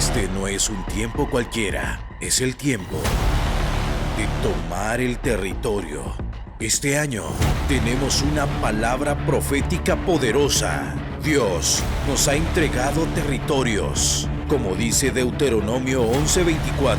Este no es un tiempo cualquiera, es el tiempo de tomar el territorio. Este año tenemos una palabra profética poderosa. Dios nos ha entregado territorios. Como dice Deuteronomio 11:24,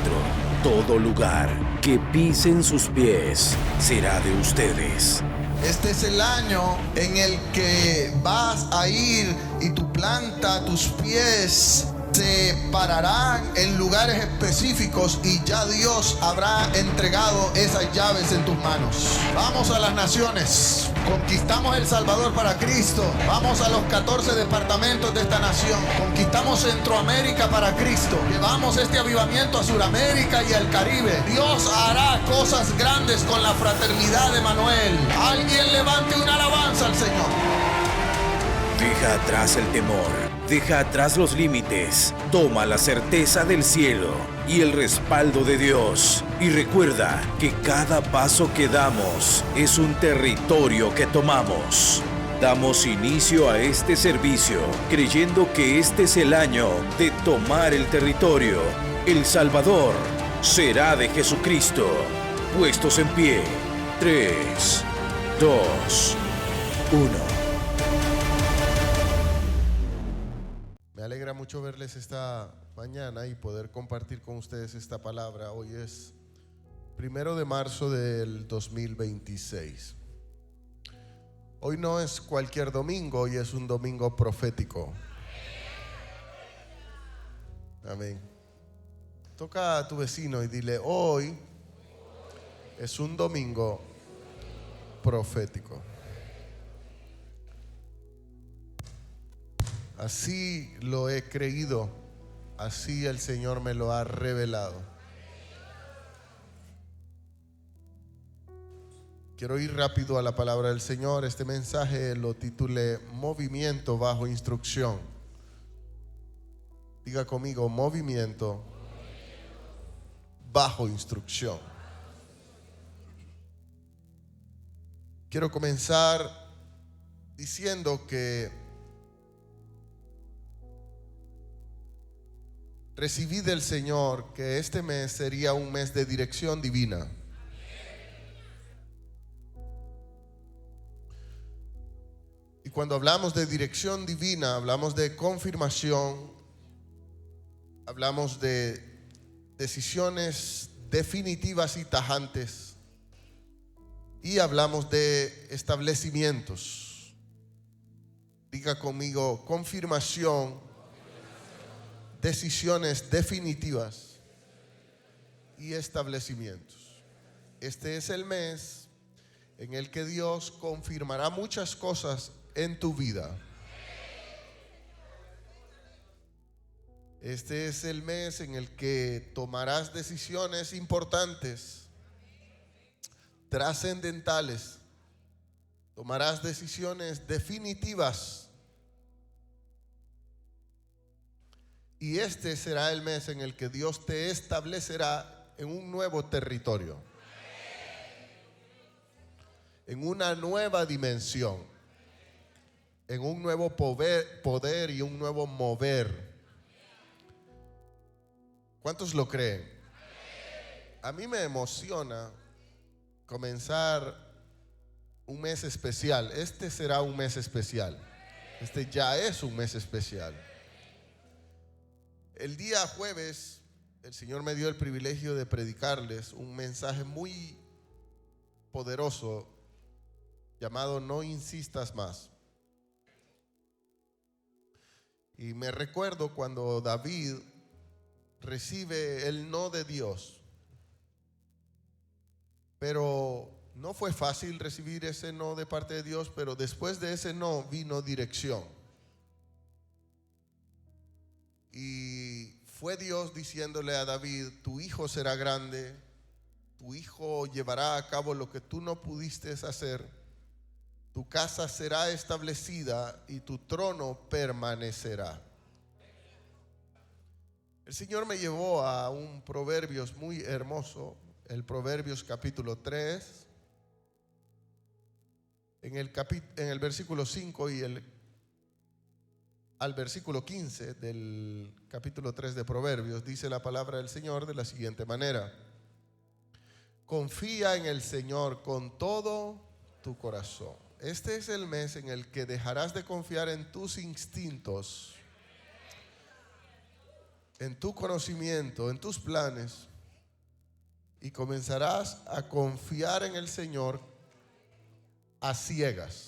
todo lugar que pisen sus pies será de ustedes. Este es el año en el que vas a ir y tu planta, tus pies se pararán en lugares específicos y ya Dios habrá entregado esas llaves en tus manos. Vamos a las naciones, conquistamos El Salvador para Cristo, vamos a los 14 departamentos de esta nación, conquistamos Centroamérica para Cristo, llevamos este avivamiento a Sudamérica y al Caribe. Dios hará cosas grandes con la fraternidad de Manuel. Alguien levante una alabanza al Señor. Deja atrás el temor, deja atrás los límites, toma la certeza del cielo y el respaldo de Dios. Y recuerda que cada paso que damos es un territorio que tomamos. Damos inicio a este servicio creyendo que este es el año de tomar el territorio. El Salvador será de Jesucristo. Puestos en pie. 3, 2, 1. Me alegra mucho verles esta mañana y poder compartir con ustedes esta palabra. Hoy es 1 de marzo del 2026. Hoy no es cualquier domingo, hoy es un domingo profético. Amén. Toca a tu vecino y dile: hoy es un domingo profético. Así lo he creído, así el Señor me lo ha revelado. Quiero ir rápido a la palabra del Señor. Este mensaje lo titulé Movimiento bajo instrucción. Diga conmigo: movimiento bajo instrucción. Quiero comenzar diciendo que recibí del Señor que este mes sería un mes de dirección divina. Y cuando hablamos de dirección divina, hablamos de confirmación, hablamos de decisiones definitivas y tajantes, y hablamos de establecimientos. Diga conmigo: confirmación, decisiones definitivas y establecimientos. Este es el mes en el que Dios confirmará muchas cosas en tu vida. Este es el mes en el que tomarás decisiones importantes, trascendentales. Tomarás decisiones definitivas. Y este será el mes en el que Dios te establecerá en un nuevo territorio, en una nueva dimensión, en un nuevo poder y un nuevo mover. ¿Cuántos lo creen? A mí me emociona comenzar un mes especial. Este será un mes especial. Este ya es un mes especial. El día jueves, el Señor me dio el privilegio de predicarles un mensaje muy poderoso llamado No insistas más. Y me recuerdo cuando David recibe el no de Dios. Pero no fue fácil recibir ese no de parte de Dios, pero después de ese no vino dirección. Y fue Dios diciéndole a David: tu hijo será grande, tu hijo llevará a cabo lo que tú no pudiste hacer, tu casa será establecida y tu trono permanecerá. El Señor me llevó a un Proverbios muy hermoso, el Proverbios capítulo 3, en el versículo 5 y el al versículo 15 del capítulo 3 de Proverbios, dice la palabra del Señor de la siguiente manera: confía en el Señor con todo tu corazón. Este es el mes en el que dejarás de confiar en tus instintos, en tu conocimiento, en tus planes, y comenzarás a confiar en el Señor a ciegas.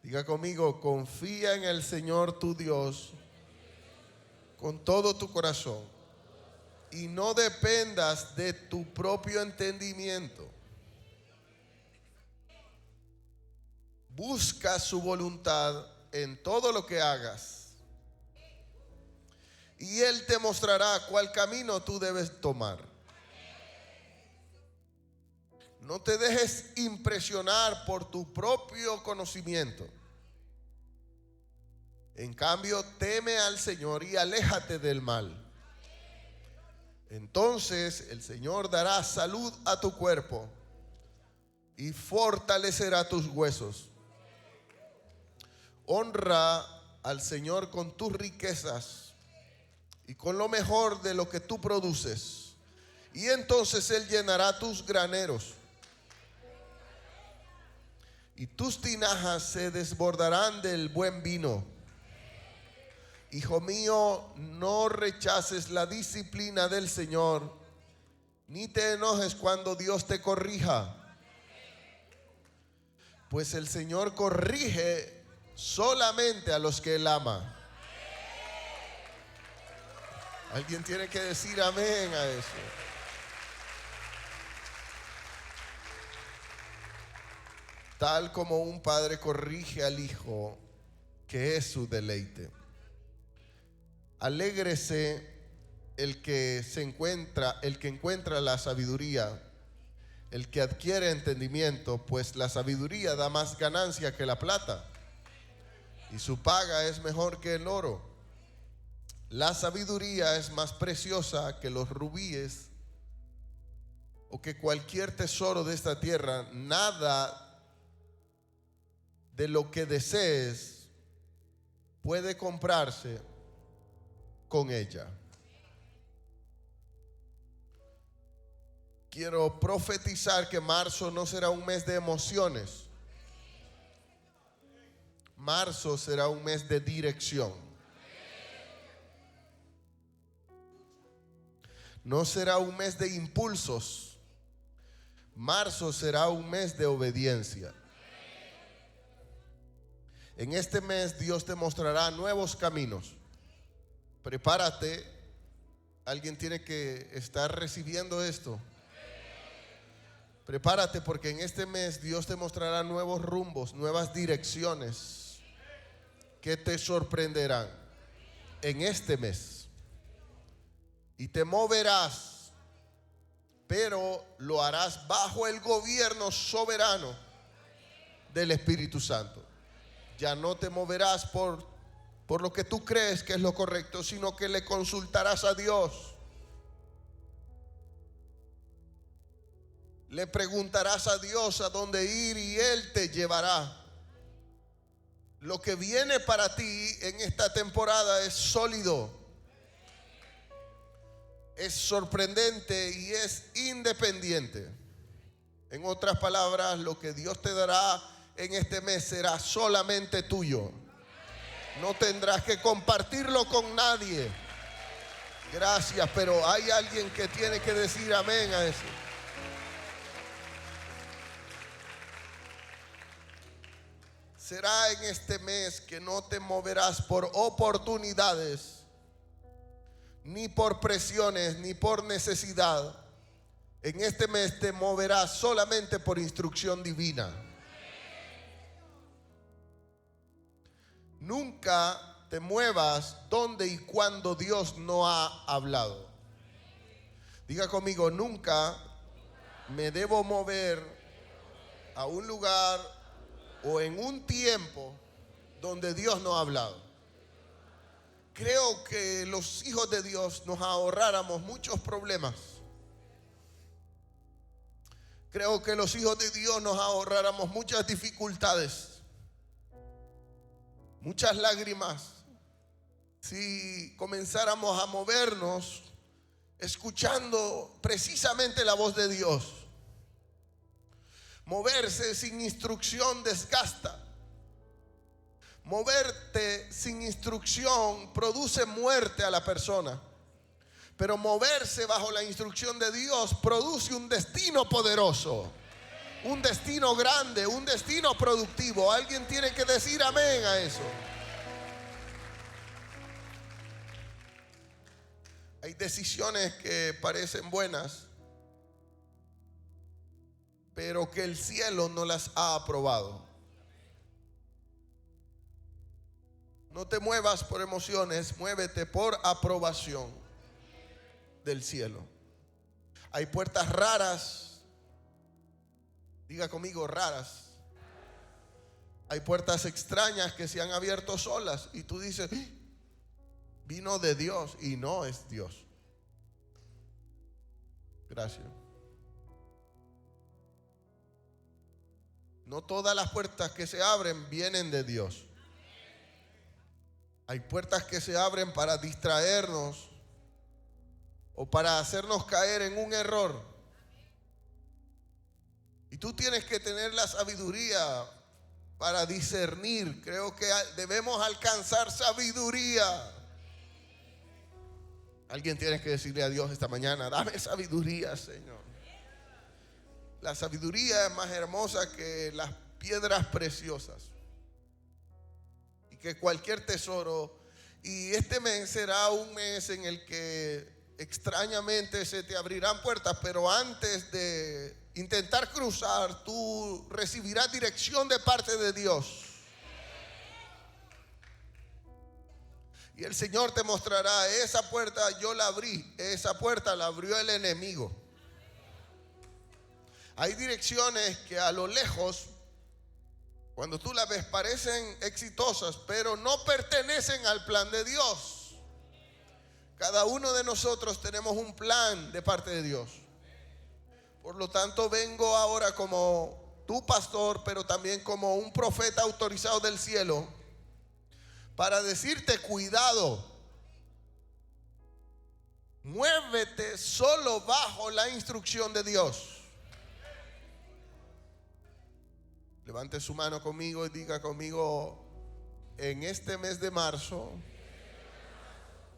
Diga conmigo: confía en el Señor tu Dios con todo tu corazón y no dependas de tu propio entendimiento. Busca su voluntad en todo lo que hagas y Él te mostrará cuál camino tú debes tomar. No te dejes impresionar por tu propio conocimiento. En cambio, teme al Señor y aléjate del mal. Entonces el Señor dará salud a tu cuerpo y fortalecerá tus huesos. Honra al Señor con tus riquezas y con lo mejor de lo que tú produces, y entonces Él llenará tus graneros y tus tinajas se desbordarán del buen vino. Hijo mío, no rechaces la disciplina del Señor, ni te enojes cuando Dios te corrija, pues el Señor corrige solamente a los que Él ama. Alguien tiene que decir amén a eso. Tal como un padre corrige al hijo, que es su deleite. Alégrese el que encuentra la sabiduría, el que adquiere entendimiento, pues la sabiduría da más ganancia que la plata, y su paga es mejor que el oro. La sabiduría es más preciosa que los rubíes o que cualquier tesoro de esta tierra. Nada de lo que desees puede comprarse con ella. Quiero profetizar que marzo no será un mes de emociones. Marzo será un mes de dirección. No será un mes de impulsos. Marzo será un mes de obediencia. En este mes Dios te mostrará nuevos caminos. Prepárate. Alguien tiene que estar recibiendo esto. Prepárate, porque en este mes Dios te mostrará nuevos rumbos, nuevas direcciones que te sorprenderán en este mes. Y te moverás, pero lo harás bajo el gobierno soberano del Espíritu Santo. Ya no te moverás por lo que tú crees que es lo correcto, sino que le consultarás a Dios. Le preguntarás a Dios a dónde ir y Él te llevará. Lo que viene para ti en esta temporada es sólido, es sorprendente y es independiente. En otras palabras, lo que Dios te dará en este mes será solamente tuyo. No tendrás que compartirlo con nadie. Gracias, pero hay alguien que tiene que decir amén a eso. Será en este mes que no te moverás por oportunidades, ni por presiones, ni por necesidad. En este mes te moverás solamente por instrucción divina. Nunca te muevas donde y cuando Dios no ha hablado. Diga conmigo: nunca me debo mover a un lugar o en un tiempo donde Dios no ha hablado. Creo que los hijos de Dios nos ahorráramos muchos problemas. Creo que los hijos de Dios nos ahorráramos muchas dificultades muchas lágrimas, si comenzáramos a movernos escuchando precisamente la voz de Dios. Moverse sin instrucción desgasta. Moverte sin instrucción produce muerte a la persona. Pero moverse bajo la instrucción de Dios produce un destino poderoso, un destino grande, un destino productivo. Alguien tiene que decir amén a eso. Hay decisiones que parecen buenas, pero que el cielo no las ha aprobado. No te muevas por emociones, muévete por aprobación del cielo. Hay puertas raras, diga conmigo, raras. Hay puertas extrañas que se han abierto solas y tú dices, vino de Dios, y no es Dios. Gracias. No todas las puertas que se abren vienen de Dios. Hay puertas que se abren para distraernos o para hacernos caer en un error. Y tú tienes que tener la sabiduría para discernir. Creo que debemos alcanzar sabiduría. Alguien tiene que decirle a Dios esta mañana, dame sabiduría, Señor. La sabiduría es más hermosa que las piedras preciosas y que cualquier tesoro. Y este mes será un mes en el que extrañamente se te abrirán puertas, pero antes de intentar cruzar, tú recibirás dirección de parte de Dios. Y el Señor te mostrará, esa puerta yo la abrí, esa puerta la abrió el enemigo. Hay direcciones que a lo lejos, cuando tú las ves, parecen exitosas, pero no pertenecen al plan de Dios. Cada uno de nosotros tenemos un plan de parte de Dios. Por lo tanto, vengo ahora como tu pastor, pero también como un profeta autorizado del cielo, para decirte, cuidado. Muévete solo bajo la instrucción de Dios. Levante su mano conmigo y diga conmigo, en este mes de marzo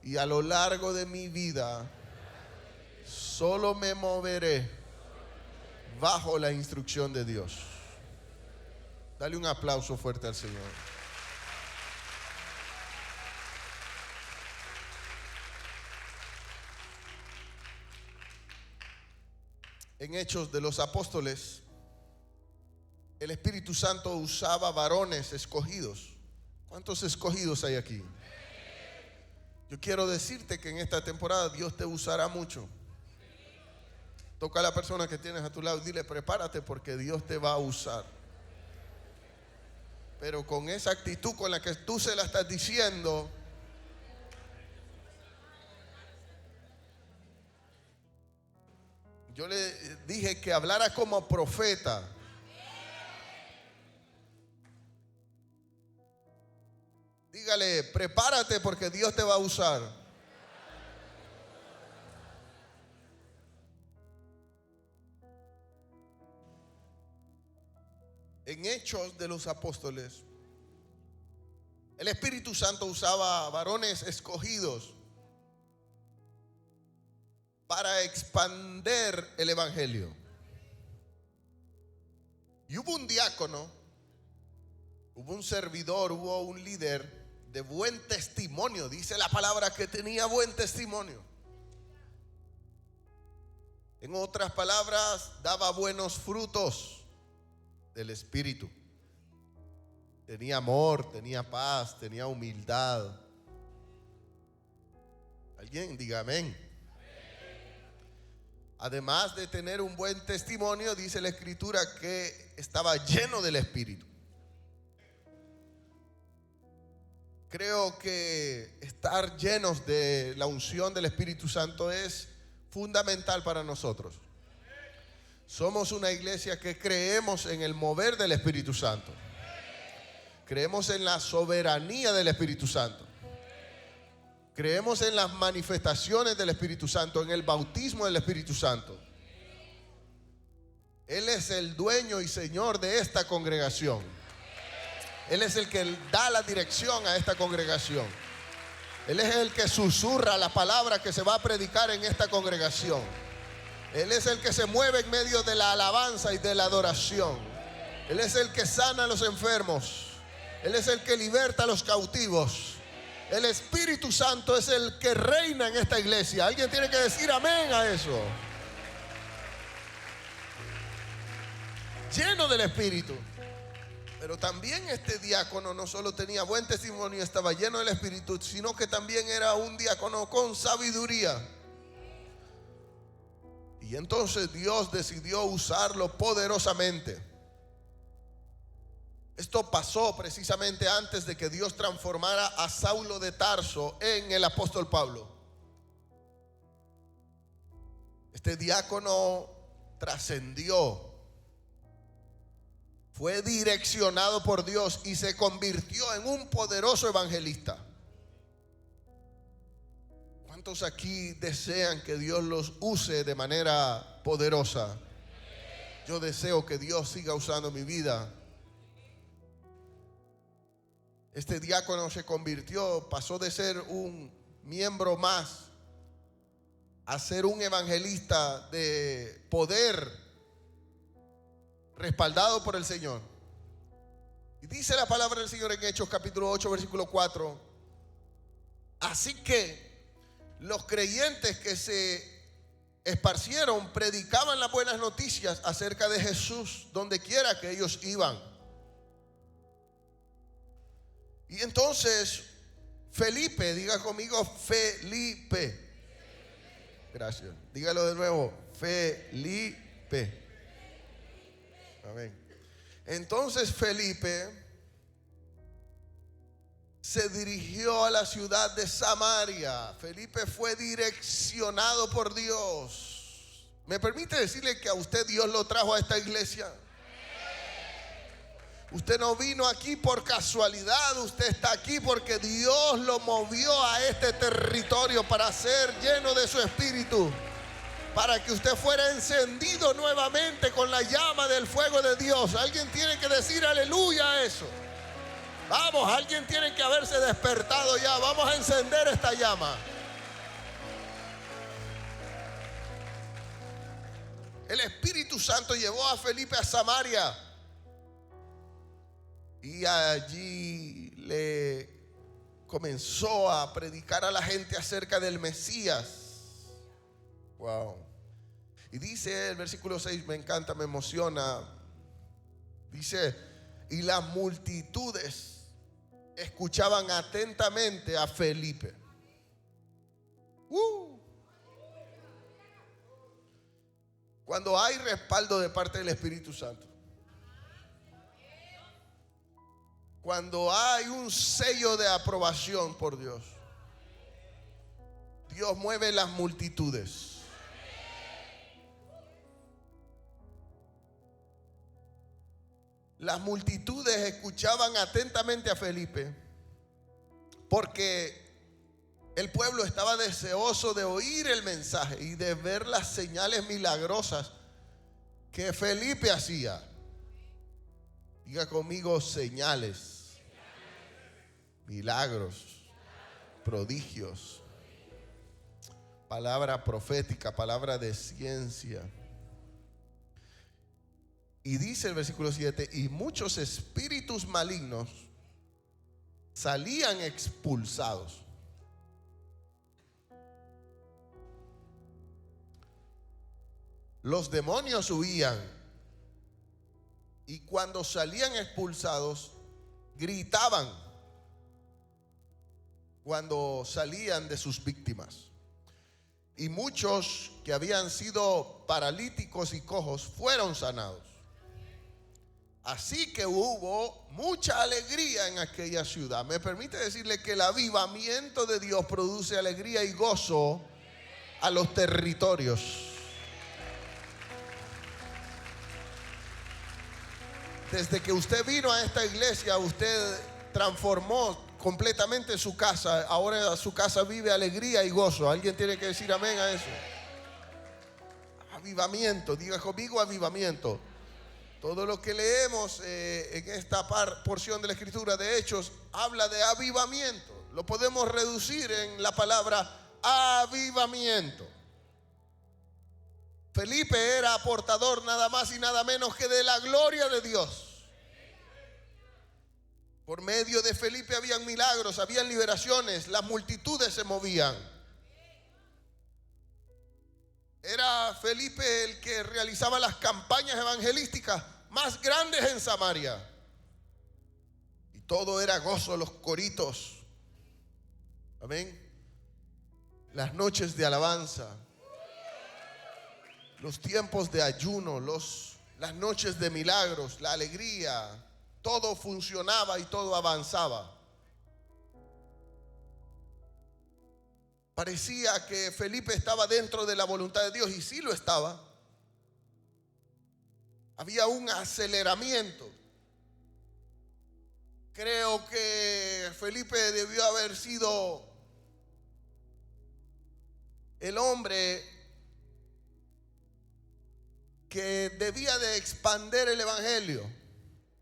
y a lo largo de mi vida, solo me moveré bajo la instrucción de Dios. Dale un aplauso fuerte al Señor. En Hechos de los Apóstoles, el Espíritu Santo usaba varones escogidos. ¿Cuántos escogidos hay aquí? Yo quiero decirte que en esta temporada Dios te usará mucho. Toca a la persona que tienes a tu lado y dile, prepárate porque Dios te va a usar. Pero con esa actitud con la que tú se la estás diciendo, yo le dije que hablara como profeta. Dígale, prepárate porque Dios te va a usar. En Hechos de los Apóstoles, el Espíritu Santo usaba varones escogidos para expander el evangelio. Y hubo un diácono, hubo un servidor, hubo un líder de buen testimonio. Dice la palabra que tenía buen testimonio. En otras palabras, daba buenos frutos del Espíritu. Tenía amor, tenía paz, tenía humildad. Alguien diga amén. Además de tener un buen testimonio, dice la Escritura que estaba lleno del Espíritu. Creo que estar llenos de la unción del Espíritu Santo es fundamental para nosotros. Somos una iglesia que creemos en el mover del Espíritu Santo. Creemos en la soberanía del Espíritu Santo. Creemos en las manifestaciones del Espíritu Santo, en el bautismo del Espíritu Santo. Él es el dueño y señor de esta congregación. Él es el que da la dirección a esta congregación. Él es el que susurra la palabra que se va a predicar en esta congregación. Él es el que se mueve en medio de la alabanza y de la adoración. Él es el que sana a los enfermos. Él es el que liberta a los cautivos. El Espíritu Santo es el que reina en esta iglesia. Alguien tiene que decir amén a eso. Lleno del Espíritu. Pero también este diácono no solo tenía buen testimonio, estaba lleno del Espíritu, sino que también era un diácono con sabiduría. Y entonces Dios decidió usarlo poderosamente. Esto pasó precisamente antes de que Dios transformara a Saulo de Tarso en el apóstol Pablo. Este diácono trascendió. Fue direccionado por Dios y se convirtió en un poderoso evangelista. ¿Cuántos aquí desean que Dios los use de manera poderosa? Yo deseo que Dios siga usando mi vida. Este diácono se convirtió, pasó de ser un miembro más a ser un evangelista de poder, respaldado por el Señor. Y dice la palabra del Señor en Hechos capítulo 8 versículo 4: así que los creyentes que se esparcieron predicaban las buenas noticias acerca de Jesús donde quiera que ellos iban. Y entonces Felipe, diga conmigo Felipe. Gracias. Dígalo de nuevo, Felipe. Amén. Entonces Felipe se dirigió a la ciudad de Samaria. Felipe fue direccionado por Dios. ¿Me permite decirle que a usted Dios lo trajo a esta iglesia? Usted no vino aquí por casualidad. Usted está aquí porque Dios lo movió a este territorio para ser lleno de su espíritu, para que usted fuera encendido nuevamente con la llama del fuego de Dios. Alguien tiene que decir aleluya a eso. Vamos, alguien tiene que haberse despertado ya. Vamos a encender esta llama. El Espíritu Santo llevó a Felipe a Samaria y allí le comenzó a predicar a la gente acerca del Mesías. Wow. Y dice el versículo 6, me encanta, me emociona. Dice: y las multitudes escuchaban atentamente a Felipe. Cuando hay respaldo de parte del Espíritu Santo, cuando hay un sello de aprobación por Dios, Dios mueve las multitudes. Las multitudes escuchaban atentamente a Felipe porque el pueblo estaba deseoso de oír el mensaje y de ver las señales milagrosas que Felipe hacía. Diga conmigo: señales, milagros, prodigios, palabra profética, palabra de ciencia. Y dice el versículo 7: y muchos espíritus malignos salían expulsados. Los demonios huían y cuando salían expulsados gritaban cuando salían de sus víctimas. Y muchos que habían sido paralíticos y cojos fueron sanados. Así que hubo mucha alegría en aquella ciudad. Me permite decirle que el avivamiento de Dios produce alegría y gozo a los territorios. Desde que usted vino a esta iglesia, usted transformó completamente su casa. Ahora su casa vive alegría y gozo. Alguien tiene que decir amén a eso. Avivamiento, diga conmigo avivamiento. Todo lo que leemos en esta porción de la escritura de Hechos habla de avivamiento. Lo podemos reducir en la palabra avivamiento. Felipe era portador nada más y nada menos que de la gloria de Dios. Por medio de Felipe habían milagros, habían liberaciones, las multitudes se movían. Era Felipe el que realizaba las campañas evangelísticas más grandes en Samaria. Y todo era gozo, los coritos. Amén. Las noches de alabanza, los tiempos de ayuno, las noches de milagros, la alegría, todo funcionaba y todo avanzaba. Parecía que Felipe estaba dentro de la voluntad de Dios, y sí lo estaba. Había un aceleramiento. Creo que Felipe debió haber sido el hombre que debía de expandir el evangelio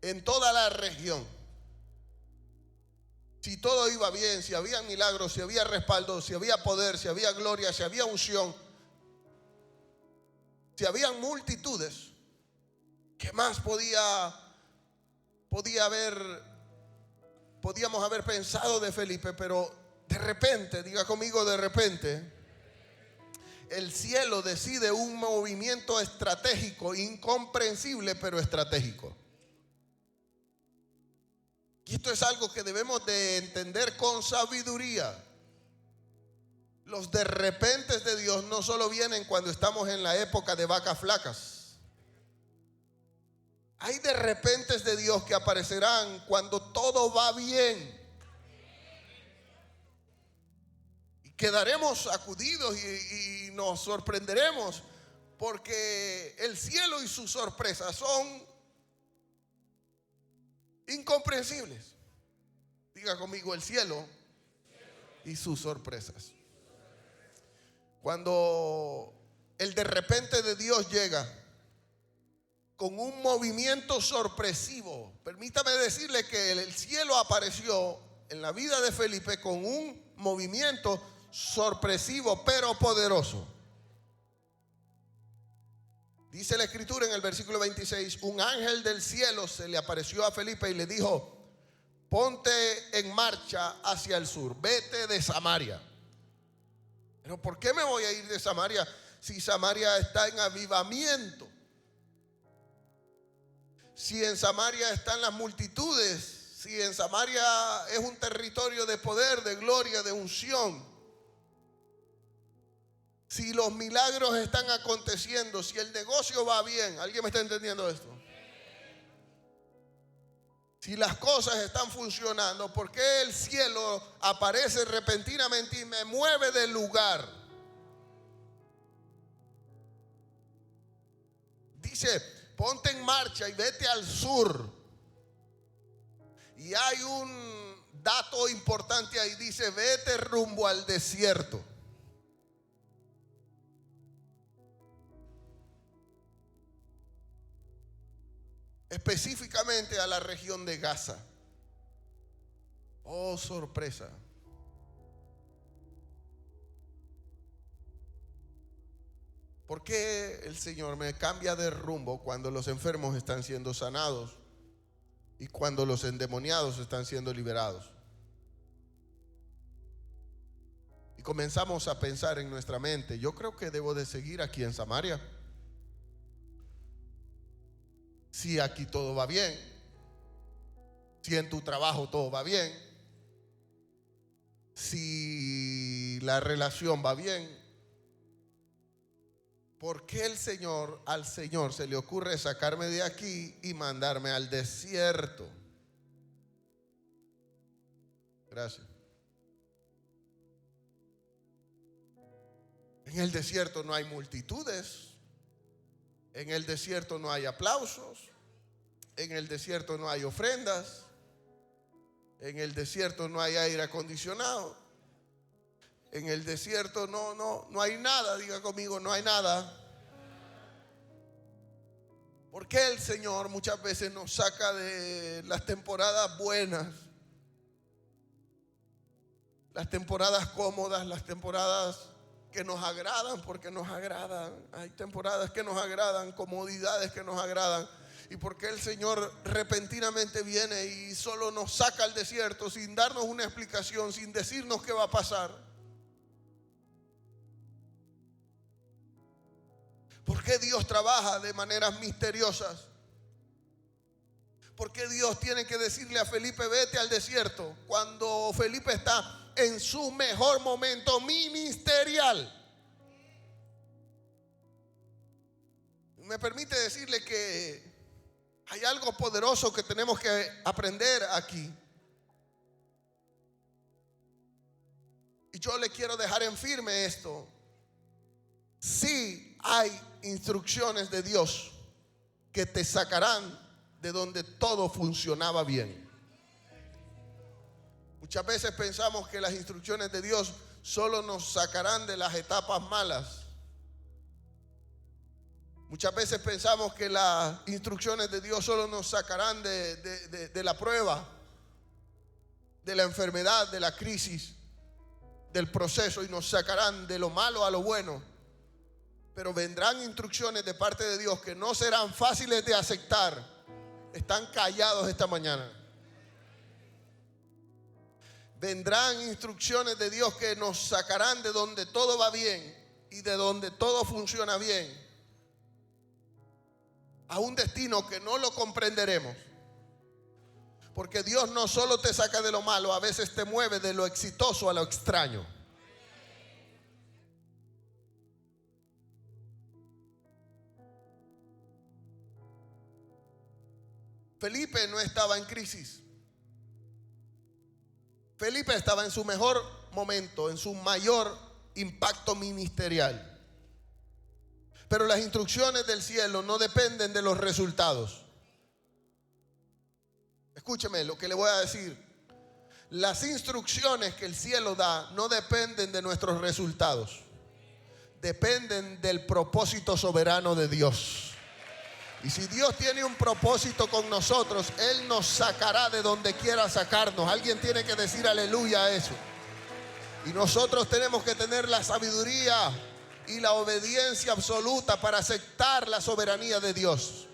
en toda la región. Si todo iba bien, si había milagros, si había respaldo, si había poder, si había gloria, si había unción, si habían multitudes, ¿qué más podíamos haber pensado de Felipe? Pero de repente, diga conmigo, de repente, el cielo decide un movimiento estratégico, incomprensible, pero estratégico. Y esto es algo que debemos de entender con sabiduría. Los de repente de Dios no solo vienen cuando estamos en la época de vacas flacas. Hay de repente de Dios que aparecerán cuando todo va bien. Y quedaremos sacudidos y nos sorprenderemos, porque el cielo y sus sorpresas son incomprensibles. Diga conmigo, el cielo y sus sorpresas. Cuando el de repente de Dios llega con un movimiento sorpresivo, permítame decirle que el cielo apareció en la vida de Felipe con un movimiento sorpresivo pero poderoso. Dice la escritura en el versículo 26, un ángel del cielo se le apareció a Felipe y le dijo: ponte en marcha hacia el sur, vete de Samaria. Pero ¿por qué me voy a ir de Samaria si Samaria está en avivamiento? Si en Samaria están las multitudes, si en Samaria es un territorio de poder, de gloria, de unción. Si los milagros están aconteciendo, si el negocio va bien, ¿alguien me está entendiendo esto? Si las cosas están funcionando, ¿por qué el cielo aparece repentinamente y me mueve del lugar? Dice, ponte en marcha y vete al sur. Y hay un dato importante ahí, dice, vete rumbo al desierto. Específicamente a la región de Gaza. Oh, sorpresa. ¿Por qué el Señor me cambia de rumbo cuando los enfermos están siendo sanados y cuando los endemoniados están siendo liberados? Y comenzamos a pensar en nuestra mente, yo creo que debo de seguir aquí en Samaria. Si aquí todo va bien, si en tu trabajo todo va bien, si la relación va bien, ¿por qué al Señor se le ocurre sacarme de aquí y mandarme al desierto? Gracias. En el desierto no hay multitudes. En el desierto no hay aplausos. En el desierto no hay ofrendas. En el desierto no hay aire acondicionado. En el desierto no hay nada. Diga conmigo, no hay nada. ¿Por qué el Señor muchas veces nos saca de las temporadas buenas? Las temporadas cómodas, las temporadas que nos agradan, porque nos agradan. Hay temporadas que nos agradan, comodidades que nos agradan. ¿Y por qué el Señor repentinamente viene y solo nos saca al desierto sin darnos una explicación, sin decirnos qué va a pasar? ¿Por qué Dios trabaja de maneras misteriosas? ¿Por qué Dios tiene que decirle a Felipe, vete al desierto, cuando Felipe está en su mejor momento ministerial? Me permite decirle que hay algo poderoso que tenemos que aprender aquí. Y yo le quiero dejar en firme esto. Sí hay instrucciones de Dios que te sacarán de donde todo funcionaba bien. Muchas veces pensamos que las instrucciones de Dios solo nos sacarán de las etapas malas. Muchas veces pensamos que las instrucciones de Dios solo nos sacarán de la prueba, de la enfermedad, de la crisis, del proceso, y nos sacarán de lo malo a lo bueno. Pero vendrán instrucciones de parte de Dios que no serán fáciles de aceptar. Están callados esta mañana. Vendrán instrucciones de Dios que nos sacarán de donde todo va bien y de donde todo funciona bien a un destino que no lo comprenderemos. Porque Dios no solo te saca de lo malo, a veces te mueve de lo exitoso a lo extraño. Felipe no estaba en crisis. Felipe estaba en su mejor momento, en su mayor impacto ministerial. Pero las instrucciones del cielo no dependen de los resultados. Escúcheme lo que le voy a decir. Las instrucciones que el cielo da no dependen de nuestros resultados. Dependen del propósito soberano de Dios. Y si Dios tiene un propósito con nosotros, Él nos sacará de donde quiera sacarnos. Alguien tiene que decir aleluya a eso. Y nosotros tenemos que tener la sabiduría y la obediencia absoluta para aceptar la soberanía de Dios.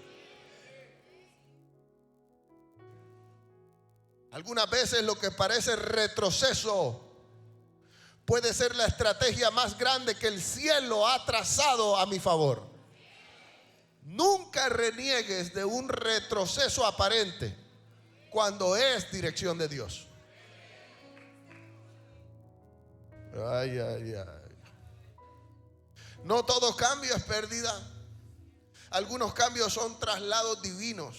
Algunas veces lo que parece retroceso puede ser la estrategia más grande que el cielo ha trazado a mi favor. Nunca reniegues de un retroceso aparente cuando es dirección de Dios. Ay, ay, ay. No todo cambio es pérdida. Algunos cambios son traslados divinos.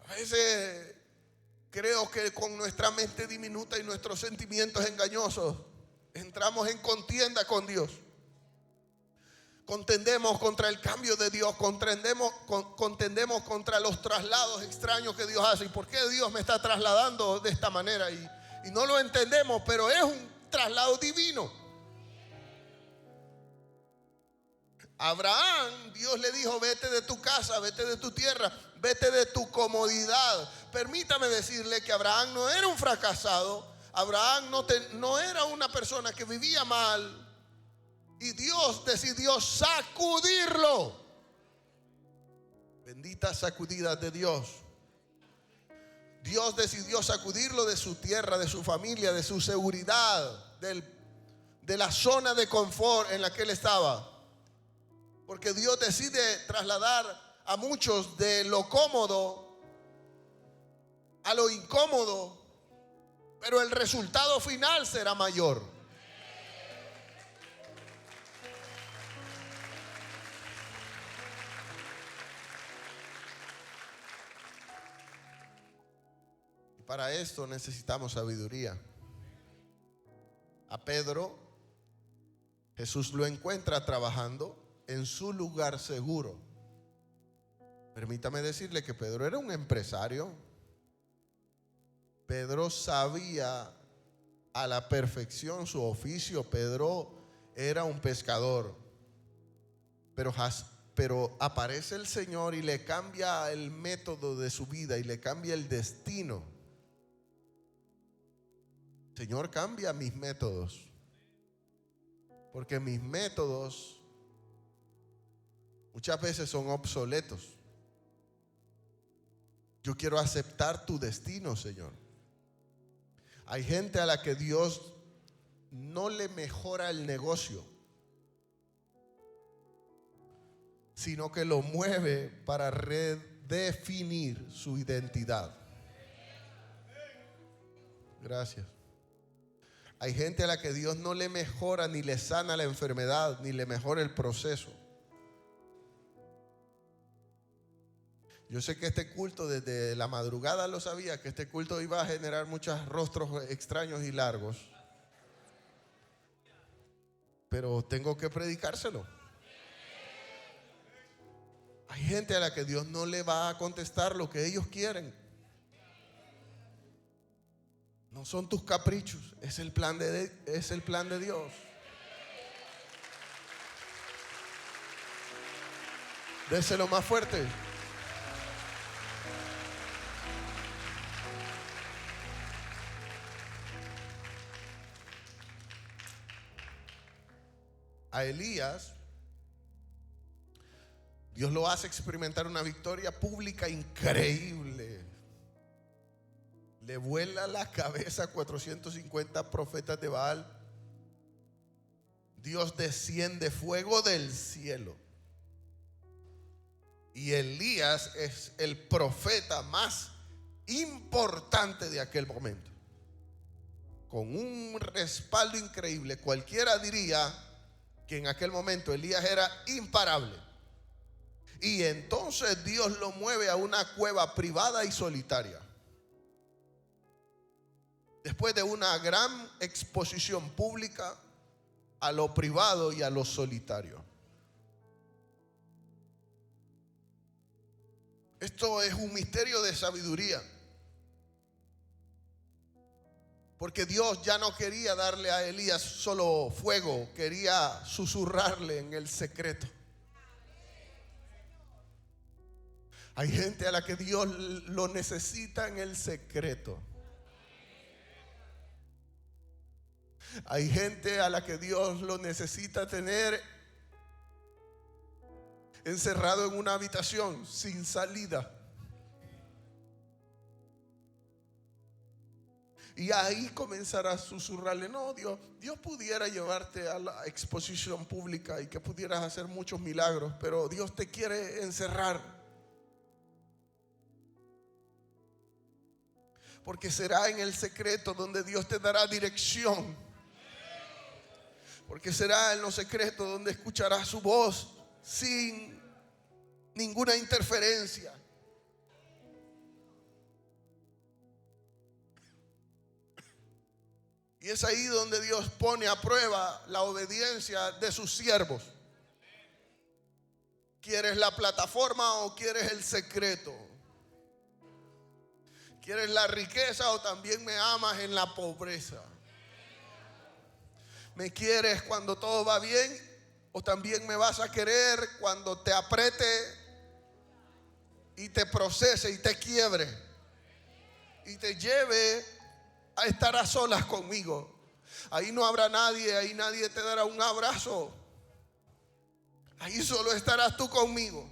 A veces creo que con nuestra mente diminuta y nuestros sentimientos engañosos entramos en contienda con Dios. Contendemos contra el cambio de Dios, contendemos contra los traslados extraños que Dios hace. ¿Y por qué Dios me está trasladando de esta manera? Y no lo entendemos, pero es un traslado divino. Abraham, Dios le dijo, vete de tu casa, vete de tu tierra, vete de tu comodidad. Permítame decirle que Abraham no era un fracasado. Abraham no era una persona que vivía mal. Y Dios decidió sacudirlo. Benditas sacudidas de Dios. Dios decidió sacudirlo de su tierra, de su familia, de su seguridad, de la zona de confort en la que él estaba. Porque Dios decide trasladar a muchos de lo cómodo a lo incómodo, pero el resultado final será mayor. Para esto necesitamos sabiduría. A Pedro, Jesús lo encuentra trabajando en su lugar seguro. Permítame decirle que Pedro era un empresario. Pedro sabía a la perfección su oficio. Pedro era un pescador. Pero aparece el Señor y le cambia el método de su vida y le cambia el destino. Señor, cambia mis métodos, porque mis métodos muchas veces son obsoletos. Yo quiero aceptar tu destino, Señor. Hay gente a la que Dios no le mejora el negocio, sino que lo mueve para redefinir su identidad. Gracias. Hay gente a la que Dios no le mejora ni le sana la enfermedad, ni le mejora el proceso. Yo sé que este culto desde la madrugada lo sabía, que este culto iba a generar muchos rostros extraños y largos. Pero tengo que predicárselo. Hay gente a la que Dios no le va a contestar lo que ellos quieren. No son tus caprichos, es el plan de Dios. Déselo más fuerte. A Elías, Dios lo hace experimentar una victoria pública increíble. Le vuela la cabeza a 450 profetas de Baal. Dios desciende fuego del cielo. Y Elías es el profeta más importante de aquel momento. Con un respaldo increíble, cualquiera diría que en aquel momento Elías era imparable. Y entonces Dios lo mueve a una cueva privada y solitaria. Después de una gran exposición pública a lo privado y a lo solitario. Esto es un misterio de sabiduría. Porque Dios ya no quería darle a Elías solo fuego, quería susurrarle en el secreto. Hay gente a la que Dios lo necesita en el secreto. Hay gente a la que Dios lo necesita tener encerrado en una habitación sin salida. Y ahí comenzará a susurrarle: no, Dios pudiera llevarte a la exposición pública y que pudieras hacer muchos milagros, pero Dios te quiere encerrar. Porque será en el secreto donde Dios te dará dirección. Porque será en los secretos donde escucharás su voz sin ninguna interferencia. Y es ahí donde Dios pone a prueba la obediencia de sus siervos. ¿Quieres la plataforma o quieres el secreto? ¿Quieres la riqueza o también me amas en la pobreza? ¿Me quieres cuando todo va bien o también me vas a querer cuando te apriete y te procese y te quiebre y te lleve a estar a solas conmigo? Ahí no habrá nadie, ahí nadie te dará un abrazo. Ahí solo estarás tú conmigo.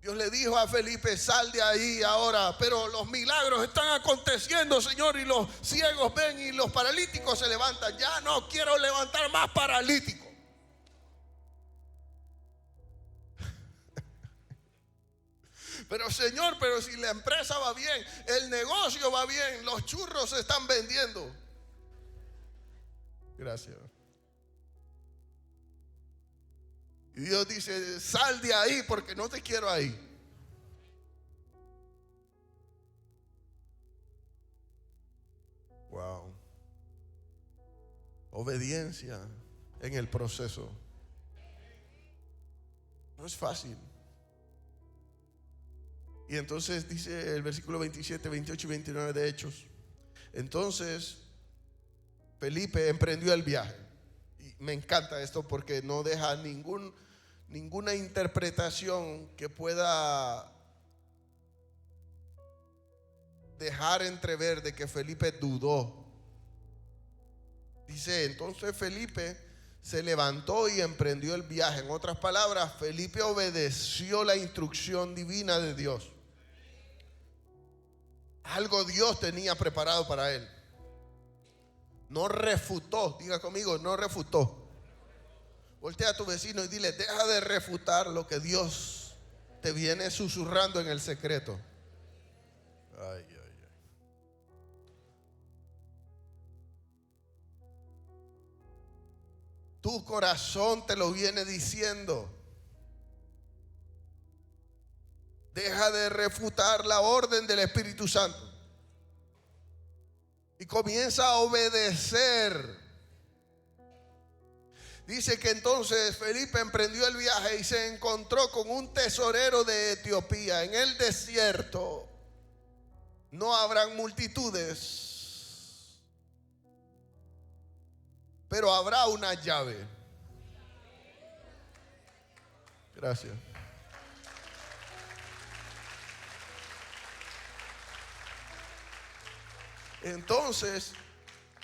Dios le dijo a Felipe: sal de ahí ahora. Pero los milagros están aconteciendo, Señor, y los ciegos ven y los paralíticos se levantan. Ya no quiero levantar más paralíticos. Pero Señor, pero si la empresa va bien, el negocio va bien, los churros se están vendiendo. Gracias. Y Dios dice: sal de ahí porque no te quiero ahí. Wow. Obediencia en el proceso. No es fácil. Y entonces dice el versículo 27, 28 y 29 de Hechos. Entonces Felipe emprendió el viaje. Y me encanta esto porque no deja ninguna interpretación que pueda dejar entrever de que Felipe dudó. Dice, entonces Felipe se levantó y emprendió el viaje. En otras palabras, Felipe obedeció la instrucción divina de Dios. Algo Dios tenía preparado para él. No refutó, diga conmigo, no refutó. Voltea a tu vecino y dile, deja de refutar lo que Dios te viene susurrando en el secreto. Ay, ay. Tu corazón te lo viene diciendo. Deja de refutar la orden del Espíritu Santo y comienza a obedecer. Dice que entonces Felipe emprendió el viaje y se encontró con un tesorero de Etiopía. En el desierto no habrán multitudes, pero habrá una llave. Gracias. Entonces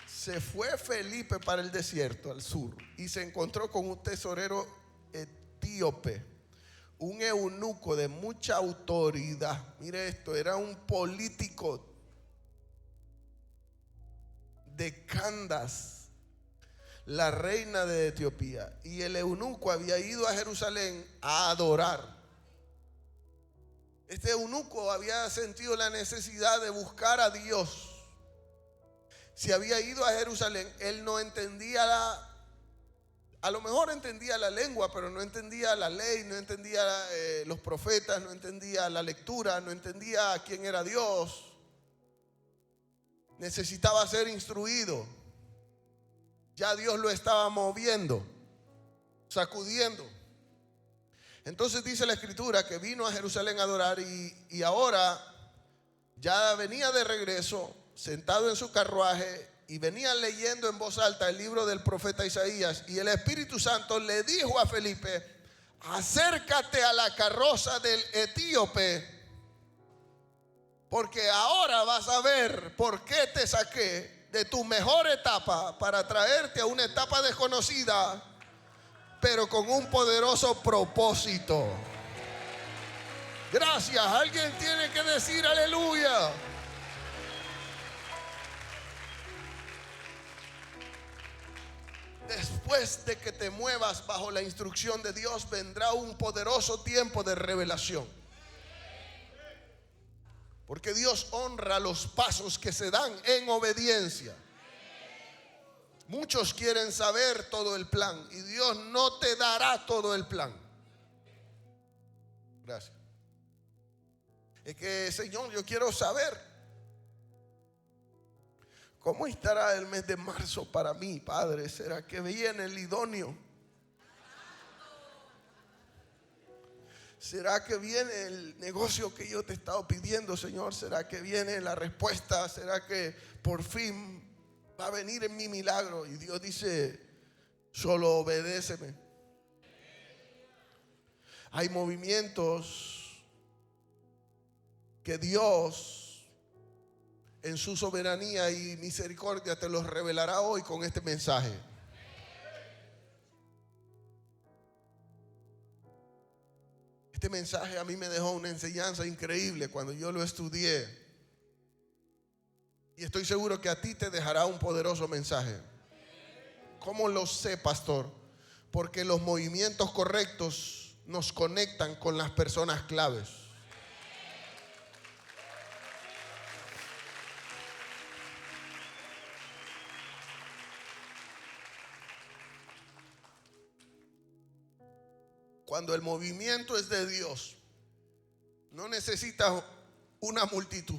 se fue Felipe para el desierto al sur y se encontró con un tesorero etíope, un eunuco de mucha autoridad. Mire esto, era un político de Candace, la reina de Etiopía, y el eunuco había ido a Jerusalén a adorar. Este eunuco había sentido la necesidad de buscar a Dios. Si había ido a Jerusalén, él no entendía a lo mejor entendía la lengua, pero no entendía la ley, no entendía los profetas, no entendía la lectura, no entendía quién era Dios. Necesitaba ser instruido. Ya Dios lo estaba moviendo, sacudiendo. Entonces dice la Escritura que vino a Jerusalén a adorar y ahora ya venía de regreso, sentado en su carruaje, y venía leyendo en voz alta el libro del profeta Isaías, y el Espíritu Santo le dijo a Felipe: acércate a la carroza del etíope, porque ahora vas a ver por qué te saqué de tu mejor etapa para traerte a una etapa desconocida, pero con un poderoso propósito. Gracias. Alguien tiene que decir aleluya. Después de que te muevas bajo la instrucción de Dios, vendrá un poderoso tiempo de revelación. Porque Dios honra los pasos que se dan en obediencia. Muchos quieren saber todo el plan y Dios no te dará todo el plan. Gracias. Es que, Señor, yo quiero saber ¿cómo estará el mes de marzo para mí, Padre? ¿Será que viene el idóneo? ¿Será que viene el negocio que yo te he estado pidiendo, Señor? ¿Será que viene la respuesta? ¿Será que por fin va a venir en mi milagro? Y Dios dice: solo obedéceme. Hay movimientos que Dios, en su soberanía y misericordia, te los revelará hoy con este mensaje. Este mensaje a mí me dejó una enseñanza increíble cuando yo lo estudié. Y estoy seguro que a ti te dejará un poderoso mensaje. ¿Cómo lo sé, pastor? Porque los movimientos correctos nos conectan con las personas claves. Cuando el movimiento es de Dios, no necesitas una multitud.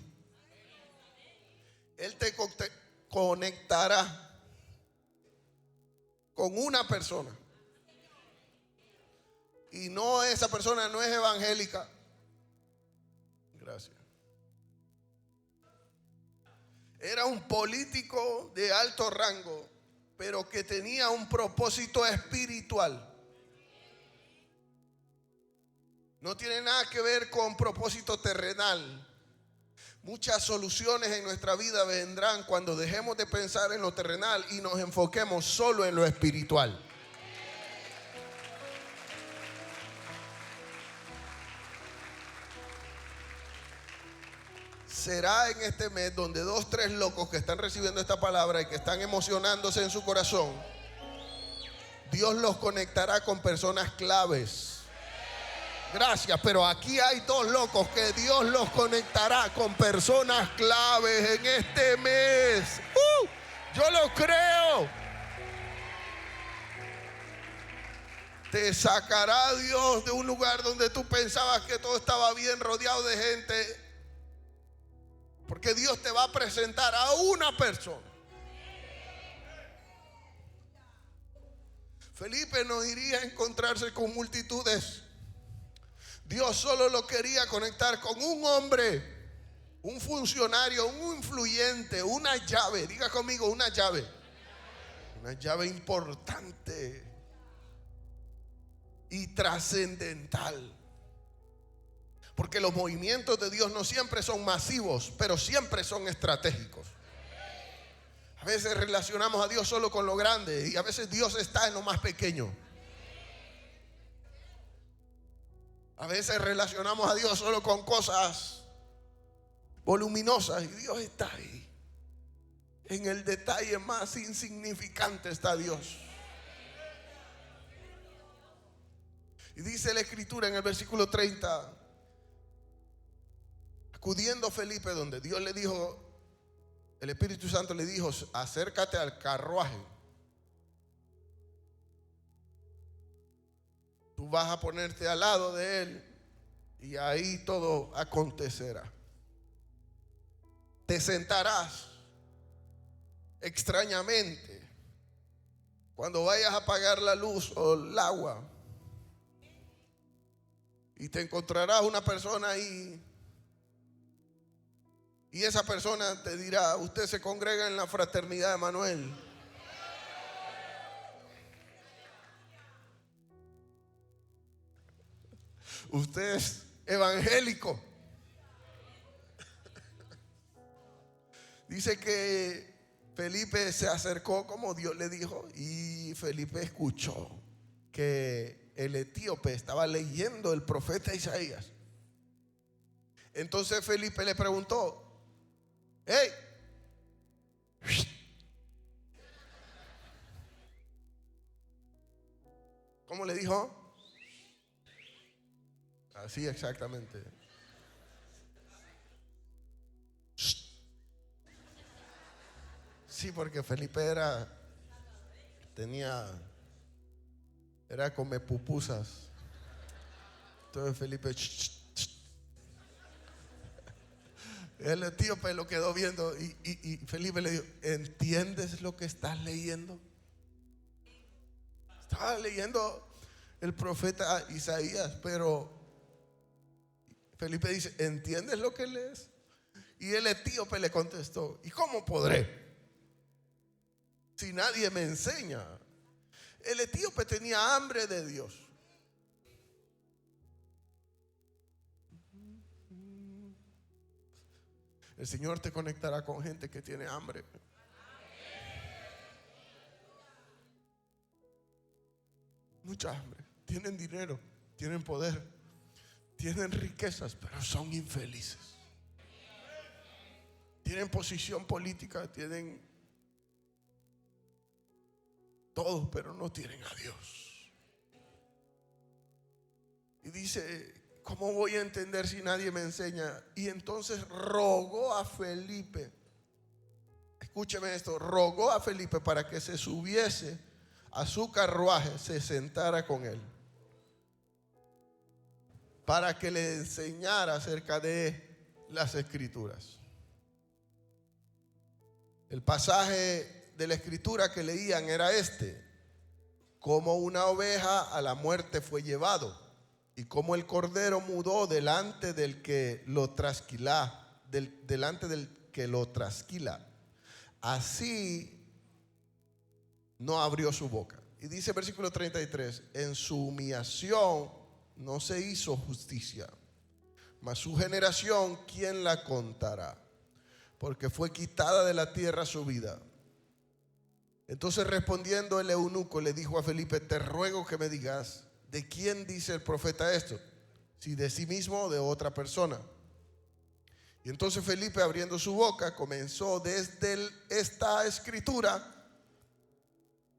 Él te conectará con una persona. y no, esa persona no es evangélica. Gracias. Era un político de alto rango, pero que tenía un propósito espiritual. No tiene nada que ver con propósito terrenal. Muchas soluciones en nuestra vida vendrán cuando dejemos de pensar en lo terrenal y nos enfoquemos solo en lo espiritual. Será en este mes donde 2, 3 locos que están recibiendo esta palabra y que están emocionándose en su corazón, Dios los conectará con personas claves. Gracias, pero aquí hay 2 locos que Dios los conectará con personas claves en este mes. Yo lo creo. Te sacará Dios de un lugar donde tú pensabas que todo estaba bien, rodeado de gente, porque Dios te va a presentar a una persona. Felipe no iría a encontrarse con multitudes. Dios solo lo quería conectar con un hombre, un funcionario, un influyente, una llave. Diga conmigo, una llave. Una llave importante y trascendental. Porque los movimientos de Dios no siempre son masivos, pero siempre son estratégicos. A veces relacionamos a Dios solo con lo grande y a veces Dios está en lo más pequeño. A veces relacionamos a Dios solo con cosas voluminosas y Dios está ahí. En el detalle más insignificante está Dios. Y dice la Escritura en el versículo 30, acudiendo Felipe donde Dios le dijo, el Espíritu Santo le dijo, acércate al carruaje. Tú vas a ponerte al lado de él y ahí todo acontecerá. Te sentarás extrañamente cuando vayas a apagar la luz o el agua y te encontrarás una persona ahí y esa persona te dirá, usted se congrega en la fraternidad de Manuel. Usted es evangélico. Dice que Felipe se acercó como Dios le dijo y Felipe escuchó que el etíope estaba leyendo el profeta Isaías. Entonces Felipe le preguntó, hey, ¿cómo le dijo? Así exactamente. Sí, porque Felipe era come pupusas. Entonces Felipe, el etíope lo quedó viendo y Felipe le dijo, ¿entiendes lo que estás leyendo? Estaba leyendo el profeta Isaías, pero Felipe dice, ¿entiendes lo que lees? Y el etíope le contestó, ¿y cómo podré si nadie me enseña? El etíope tenía hambre de Dios. El Señor te conectará con gente que tiene hambre. Mucha hambre. Tienen dinero, tienen poder, tienen riquezas, pero son infelices. Tienen posición política, tienen todo, pero no tienen a Dios. Y dice, ¿cómo voy a entender si nadie me enseña? Y entonces rogó a Felipe. Escúcheme esto, rogó a Felipe para que se subiese a su carruaje, se sentara con él, para que le enseñara acerca de las Escrituras. El pasaje de la Escritura que leían era este: como una oveja a la muerte fue llevado, y como el cordero mudó delante del que lo trasquila, delante del que lo trasquila, así no abrió su boca. Y dice versículo 33, en su humillación no se hizo justicia, mas su generación, ¿quién la contará? Porque fue quitada de la tierra su vida. Entonces respondiendo el eunuco le dijo a Felipe, te ruego que me digas, ¿de quién dice el profeta esto? Si de sí mismo o de otra persona. Y entonces Felipe, abriendo su boca, comenzó desde esta escritura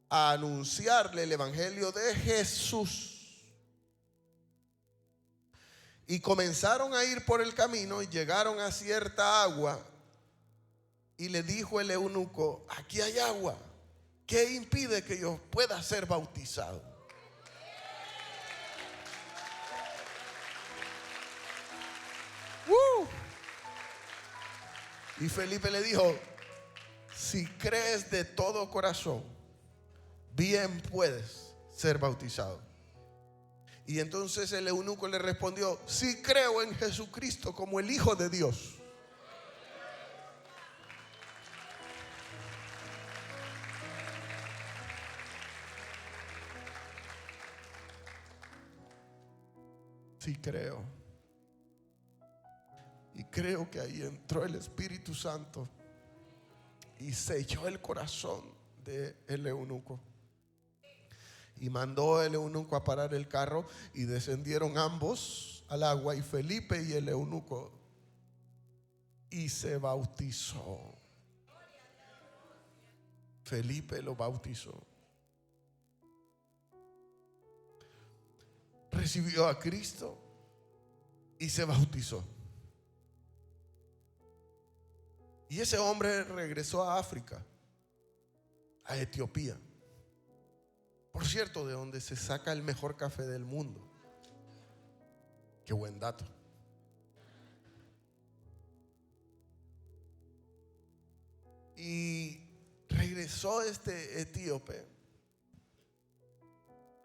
a anunciarle el evangelio de Jesús. Y comenzaron a ir por el camino y llegaron a cierta agua. Y le dijo el eunuco, aquí hay agua, ¿qué impide que yo pueda ser bautizado? Y Felipe le dijo, si crees de todo corazón, bien puedes ser bautizado. Y entonces el eunuco le respondió, sí creo en Jesucristo como el Hijo de Dios. Sí creo. Y creo que ahí entró el Espíritu Santo y selló el corazón del eunuco. Y mandó el eunuco a parar el carro y descendieron ambos al agua, y Felipe y el eunuco, y se bautizó. Felipe lo bautizó. Recibió a Cristo y se bautizó. Y ese hombre regresó a África, a Etiopía. Por cierto, de donde se saca el mejor café del mundo. Qué buen dato. Y regresó este etíope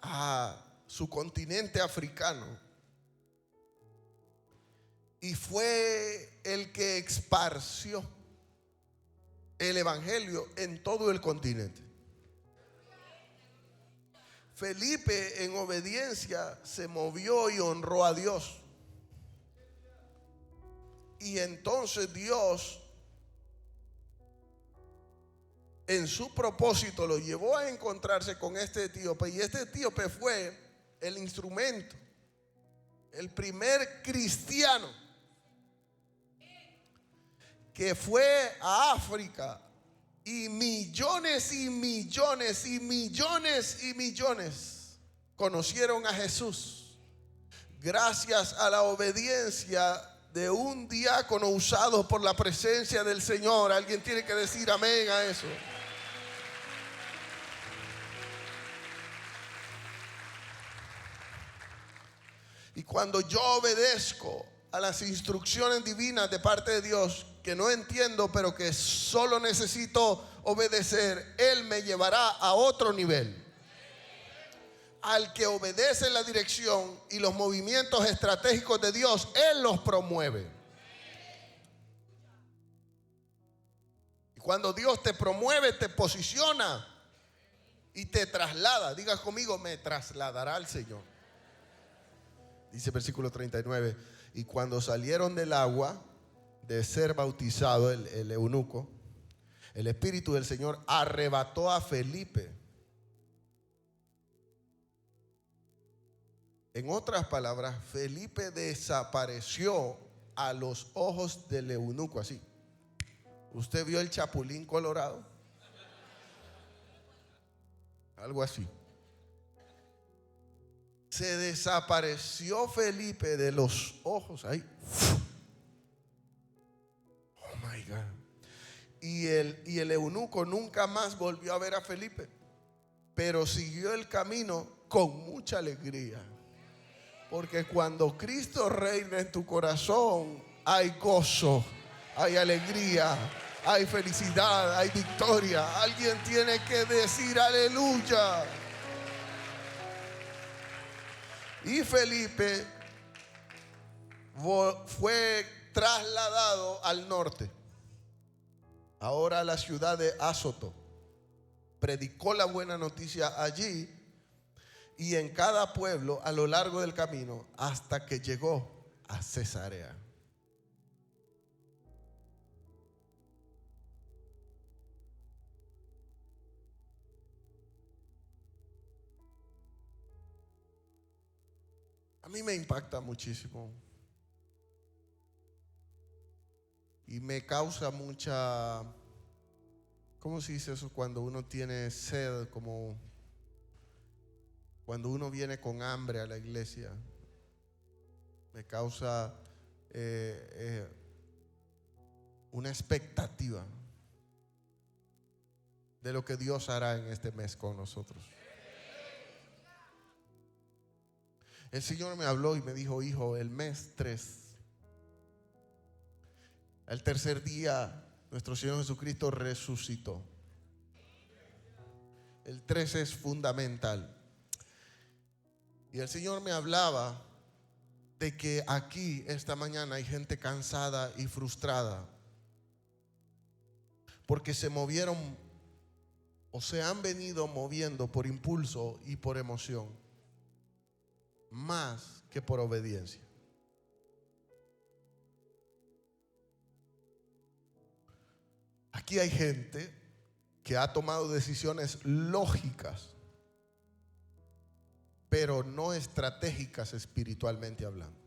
a su continente africano y fue el que esparció el evangelio en todo el continente. Felipe, en obediencia, se movió y honró a Dios. Y entonces Dios, en su propósito, lo llevó a encontrarse con este etíope. Y este etíope fue el instrumento, el primer cristiano que fue a África, y millones y millones y millones y millones conocieron a Jesús gracias a la obediencia de un diácono usado por la presencia del Señor. Alguien tiene que decir amén a eso. Y cuando yo obedezco a las instrucciones divinas de parte de Dios, que no entiendo, pero que solo necesito obedecer, Él me llevará a otro nivel. Al que obedece la dirección y los movimientos estratégicos de Dios, Él los promueve. Y cuando Dios te promueve, te posiciona y te traslada. Diga conmigo, me trasladará al Señor. Dice versículo 39, y cuando salieron del agua de ser bautizado el eunuco, el Espíritu del Señor arrebató a Felipe. En otras palabras, Felipe desapareció a los ojos del eunuco, así. ¿Usted vio el Chapulín Colorado? Algo así. Se desapareció Felipe de los ojos ahí. Oh my God. Y el eunuco nunca más volvió a ver a Felipe, pero siguió el camino con mucha alegría. Porque cuando Cristo reina en tu corazón, hay gozo, hay alegría, hay felicidad, hay victoria. Alguien tiene que decir aleluya. Y Felipe fue trasladado al norte, ahora a la ciudad de Azoto. Predicó la buena noticia allí y en cada pueblo a lo largo del camino hasta que llegó a Cesarea. A mí me impacta muchísimo y me causa mucha, ¿cómo se dice eso? Cuando uno tiene sed, como cuando uno viene con hambre a la iglesia, me causa una expectativa de lo que Dios hará en este mes con nosotros. El Señor me habló y me dijo: hijo, el mes 3, el tercer día, nuestro Señor Jesucristo resucitó. El 3 es fundamental. Y el Señor me hablaba de que aquí esta mañana hay gente cansada y frustrada porque se movieron o se han venido moviendo por impulso y por emoción, más que por obediencia. Aquí hay gente que ha tomado decisiones lógicas, pero no estratégicas espiritualmente hablando.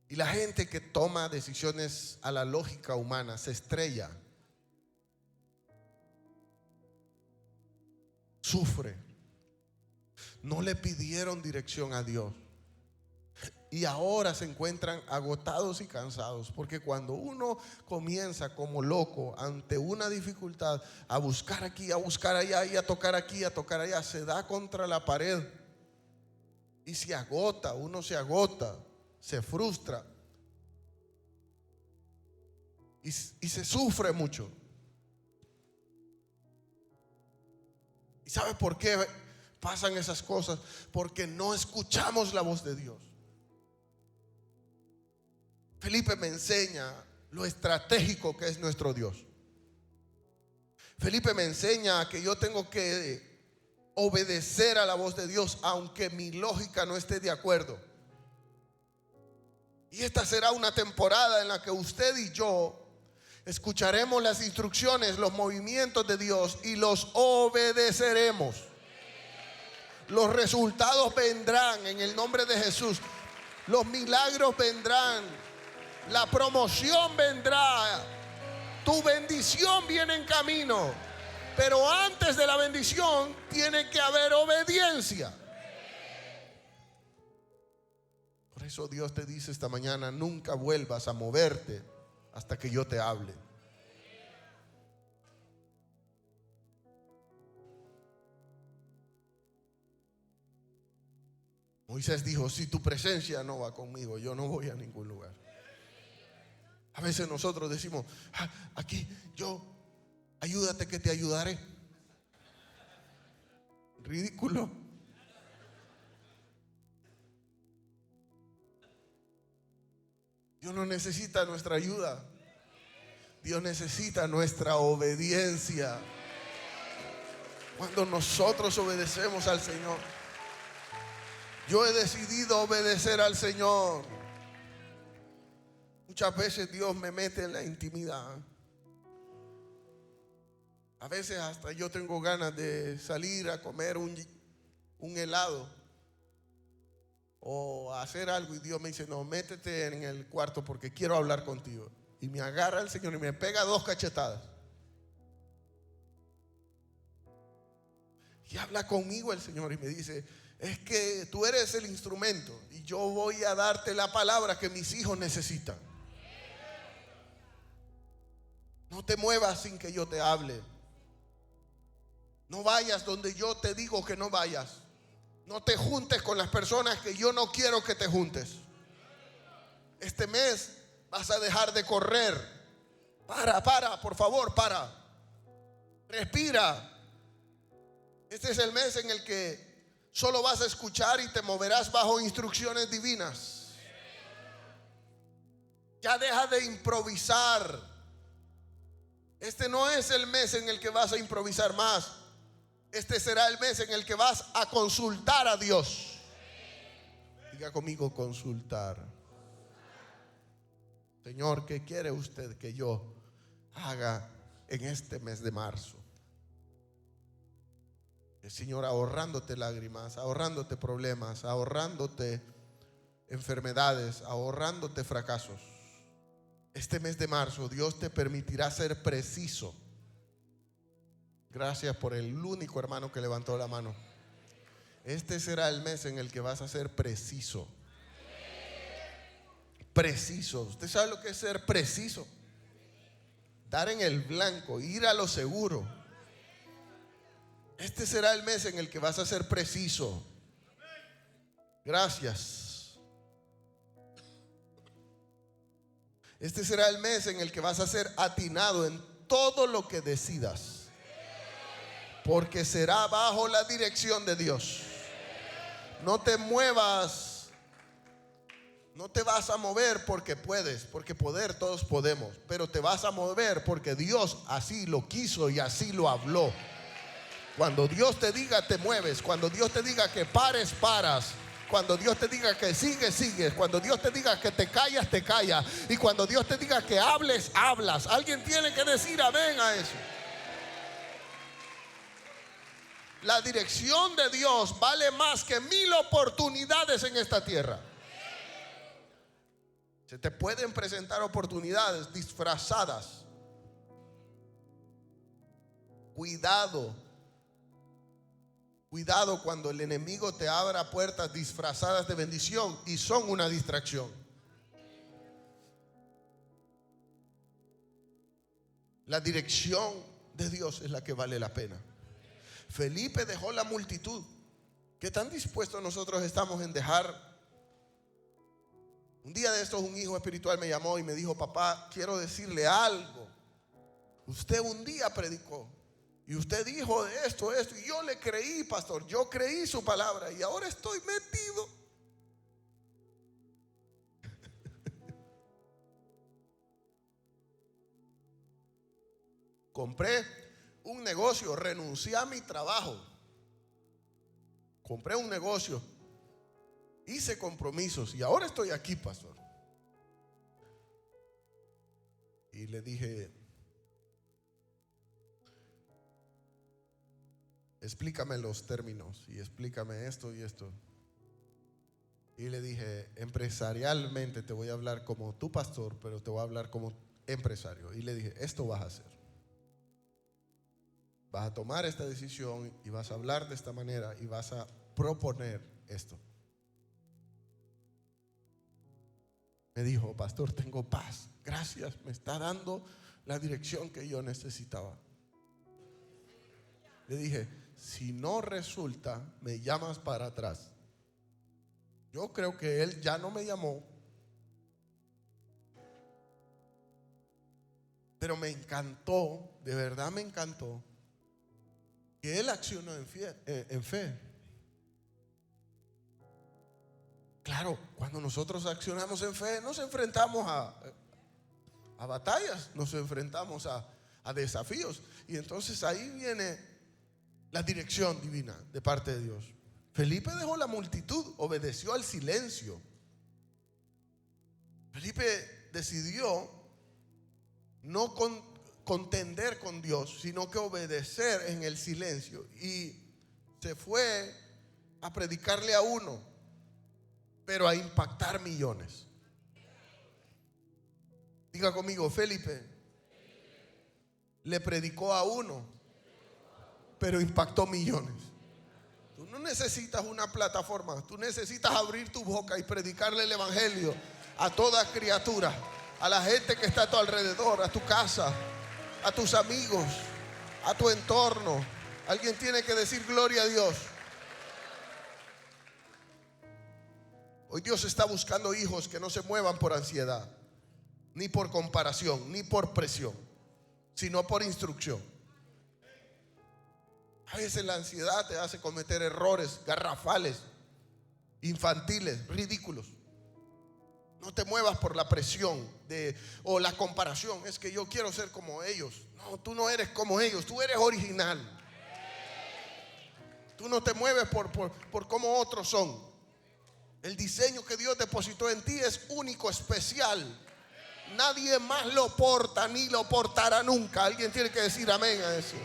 Y la gente que toma decisiones a la lógica humana se estrella, sufre. No le pidieron dirección a Dios y ahora se encuentran agotados y cansados, porque cuando uno comienza como loco ante una dificultad a buscar aquí, a buscar allá y a tocar aquí, a tocar allá, se da contra la pared y se agota, uno se agota, se frustra y se sufre mucho. ¿Y sabe por qué pasan esas cosas? Porque no escuchamos la voz de Dios. Felipe me enseña lo estratégico que es nuestro Dios. Felipe me enseña que yo tengo que obedecer a la voz de Dios aunque mi lógica no esté de acuerdo. Y esta será una temporada en la que usted y yo escucharemos las instrucciones, los movimientos de Dios y los obedeceremos. Los resultados vendrán en el nombre de Jesús. Los milagros vendrán. La promoción vendrá. Tu bendición viene en camino. Pero antes de la bendición tiene que haber obediencia. Por eso Dios te dice esta mañana: nunca vuelvas a moverte hasta que yo te hable. Moisés dijo: si tu presencia no va conmigo, yo no voy a ningún lugar. A veces nosotros decimos: aquí yo, ayúdate que te ayudaré. Ridículo. Dios no necesita nuestra ayuda. Dios necesita nuestra obediencia. Cuando nosotros obedecemos al Señor. Yo he decidido obedecer al Señor. Muchas veces Dios me mete en la intimidad. A veces hasta yo tengo ganas de salir a comer un helado o a hacer algo, y Dios me dice: no, métete en el cuarto porque quiero hablar contigo. Y me agarra el Señor y me pega 2 cachetadas. Y habla conmigo el Señor y me dice: es que tú eres el instrumento y yo voy a darte la palabra que mis hijos necesitan. No te muevas sin que yo te hable. No vayas donde yo te digo que no vayas. No te juntes con las personas que yo no quiero que te juntes. Este mes vas a dejar de correr. Para, por favor, para. Respira. Este es el mes en el que Solo vas a escuchar y te moverás bajo instrucciones divinas. Ya deja de improvisar. Este no es el mes en el que vas a improvisar más. Este será el mes en el que vas a consultar a Dios. Diga conmigo, consultar. Señor, ¿qué quiere usted que yo haga en este mes de marzo? El Señor ahorrándote lágrimas, ahorrándote problemas, ahorrándote enfermedades, ahorrándote fracasos. Este mes de marzo Dios te permitirá ser preciso. Gracias por el único hermano que levantó la mano. Este será el mes en el que vas a ser preciso. Preciso. ¿Usted sabe lo que es ser preciso? Dar en el blanco, ir a lo seguro. Este será el mes en el que vas a ser preciso. Gracias. Este será el mes en el que vas a ser atinado en todo lo que decidas, porque será bajo la dirección de Dios. No te muevas, no te vas a mover porque puedes, porque poder todos podemos, pero te vas a mover porque Dios así lo quiso y así lo habló. Cuando Dios te diga, te mueves. Cuando Dios te diga que pares, paras. Cuando Dios te diga que sigues, sigues. Cuando Dios te diga que te callas, te callas. Y cuando Dios te diga que hables, hablas. Alguien tiene que decir amén a eso. La dirección de Dios vale más que 1000 oportunidades en esta tierra. Se te pueden presentar oportunidades disfrazadas. Cuidado. Cuidado cuando el enemigo te abra puertas disfrazadas de bendición y son una distracción. La dirección de Dios es la que vale la pena. Felipe dejó la multitud. ¿Qué tan dispuestos nosotros estamos en dejar? Un día de estos un hijo espiritual me llamó y me dijo: papá, quiero decirle algo. Usted un día predicó y usted dijo de esto, y yo le creí, pastor. Yo creí su palabra y ahora estoy metido. Compré un negocio, renuncié a mi trabajo. Compré un negocio, hice compromisos y ahora estoy aquí, pastor. Y le dije: explícame los términos y explícame esto y esto. Y le dije: empresarialmente te voy a hablar como tu pastor, pero te voy a hablar como empresario. Y le dije: esto vas a hacer. Vas a tomar esta decisión y vas a hablar de esta manera y vas a proponer esto. Me dijo: pastor, tengo paz. Gracias, me está dando la dirección que yo necesitaba. Le dije: si no resulta, me llamas para atrás. Yo creo que él ya no me llamó, pero me encantó, de verdad me encantó, que él accionó en fe. Claro, cuando nosotros accionamos en fe, nos enfrentamos a batallas, nos enfrentamos a desafíos. Y entonces ahí viene la dirección divina de parte de Dios. Felipe dejó la multitud, obedeció al silencio. Felipe decidió no contender con Dios, sino que obedecer en el silencio. Y se fue a predicarle a uno, pero a impactar millones. Diga conmigo: Felipe le predicó a uno, pero impactó millones. Tú no necesitas una plataforma, tú necesitas abrir tu boca y predicarle el evangelio a toda criatura, a la gente que está a tu alrededor, a tu casa, a tus amigos, a tu entorno. Alguien tiene que decir gloria a Dios. Hoy Dios está buscando hijos que no se muevan por ansiedad, ni por comparación, ni por presión, sino por instrucción. A veces la ansiedad te hace cometer errores garrafales, infantiles, ridículos. No te muevas por la presión o la comparación. Es que yo quiero ser como ellos. No, tú no eres como ellos, tú eres original. Tú no te mueves por cómo otros son. El diseño que Dios depositó en ti es único, especial. Nadie más lo porta ni lo portará nunca. Alguien tiene que decir amén a eso.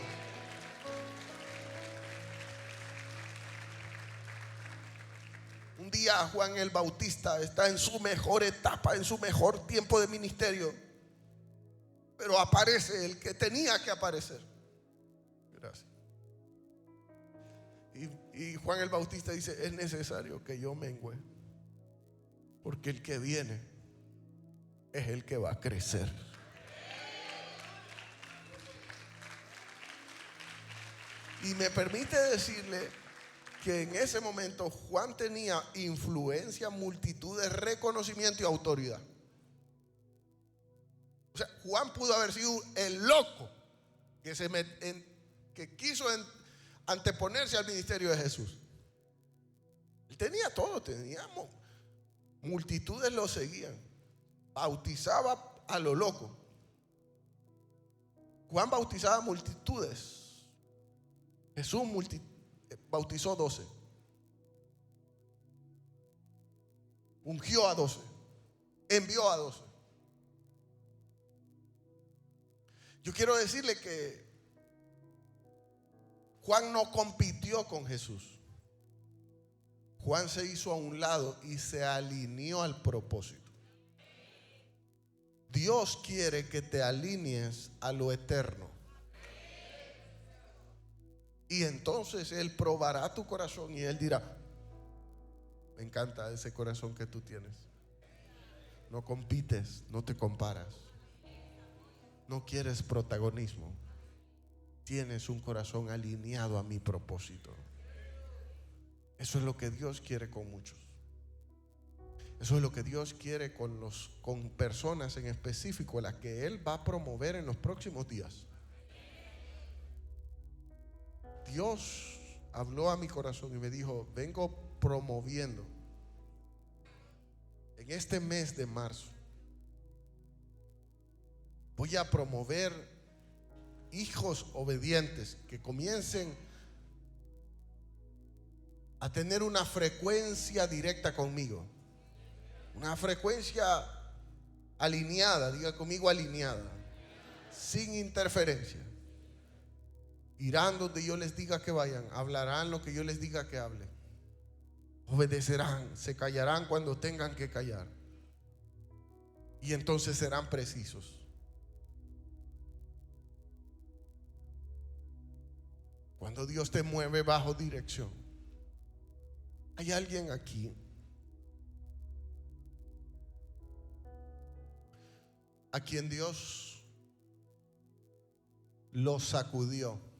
Un día Juan el Bautista está en su mejor etapa, en su mejor tiempo de ministerio, pero aparece el que tenía que aparecer. Gracias. Y Juan el Bautista dice: es necesario que yo mengüe, porque el que viene es el que va a crecer. Y me permite decirle que en ese momento Juan tenía influencia, multitudes, reconocimiento y autoridad. O sea, Juan pudo haber sido el loco que quiso anteponerse al ministerio de Jesús. Él tenía todo, teníamos multitudes lo seguían, bautizaba a lo loco. Juan bautizaba multitudes, Jesús bautizó 12, ungió a 12, envió a 12. Yo quiero decirle que Juan no compitió con Jesús. Juan se hizo a un lado y se alineó al propósito. Dios quiere que te alinees a lo eterno. Y entonces Él probará tu corazón y Él dirá: me encanta ese corazón que tú tienes. No compites, no te comparas, no quieres protagonismo. Tienes un corazón alineado a mi propósito. Eso es lo que Dios quiere con muchos. Eso es lo que Dios quiere con personas en específico, a las que Él va a promover en los próximos días. Dios habló a mi corazón y me dijo: vengo promoviendo en este mes de marzo. Voy a promover hijos obedientes que comiencen a tener una frecuencia directa conmigo. Una frecuencia alineada, diga conmigo, alineada, sin interferencia. Irán donde yo les diga que vayan, hablarán lo que yo les diga que hablen, obedecerán, se callarán cuando tengan que callar, y entonces serán precisos. Cuando Dios te mueve bajo dirección, hay alguien aquí a quien Dios lo sacudió.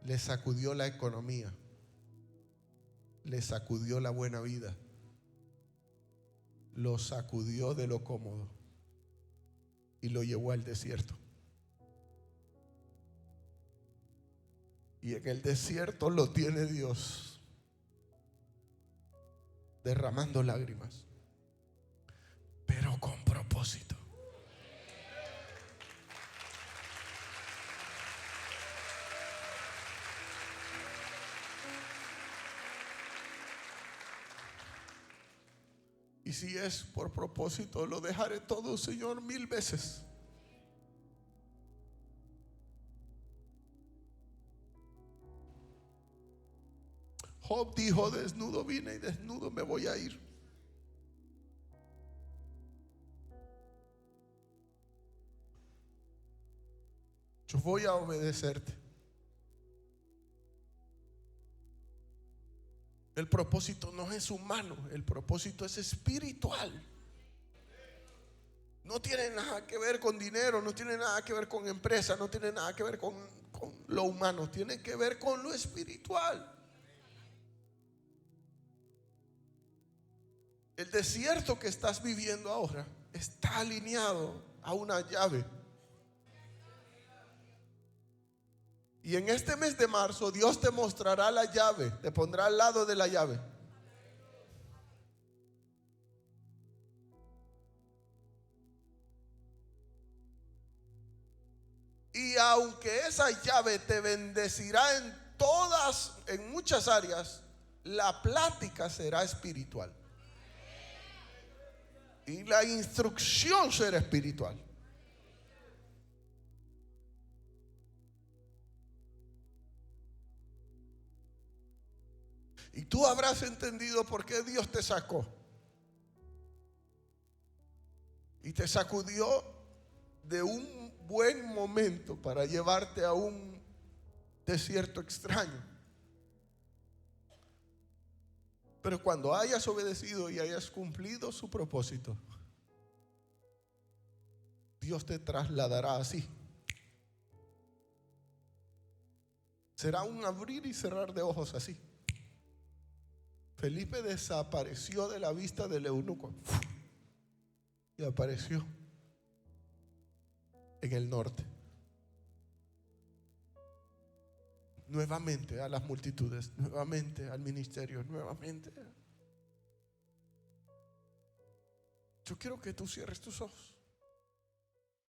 Le sacudió la economía, le sacudió la buena vida, lo sacudió de lo cómodo y lo llevó al desierto. Y en el desierto lo tiene Dios derramando lágrimas, pero con propósito. Y si es por propósito, lo dejaré todo, Señor, 1000 veces. Job dijo: desnudo vine y desnudo me voy a ir. Yo voy a obedecerte. El propósito no es humano, el propósito es espiritual. No tiene nada que ver con dinero, no tiene nada que ver con empresa, no tiene nada que ver con lo humano, tiene que ver con lo espiritual. El desierto que estás viviendo ahora está alineado a una llave. Y en este mes de marzo Dios te mostrará la llave, te pondrá al lado de la llave. Y aunque esa llave te bendecirá en muchas áreas, la plática será espiritual. Y la instrucción será espiritual. Y tú habrás entendido por qué Dios te sacó. Y te sacudió de un buen momento para llevarte a un desierto extraño. Pero cuando hayas obedecido y hayas cumplido su propósito, Dios te trasladará así. Será un abrir y cerrar de ojos así. Felipe desapareció de la vista del eunuco y apareció en el norte. Nuevamente a las multitudes, nuevamente al ministerio, nuevamente. Yo quiero que tú cierres tus ojos.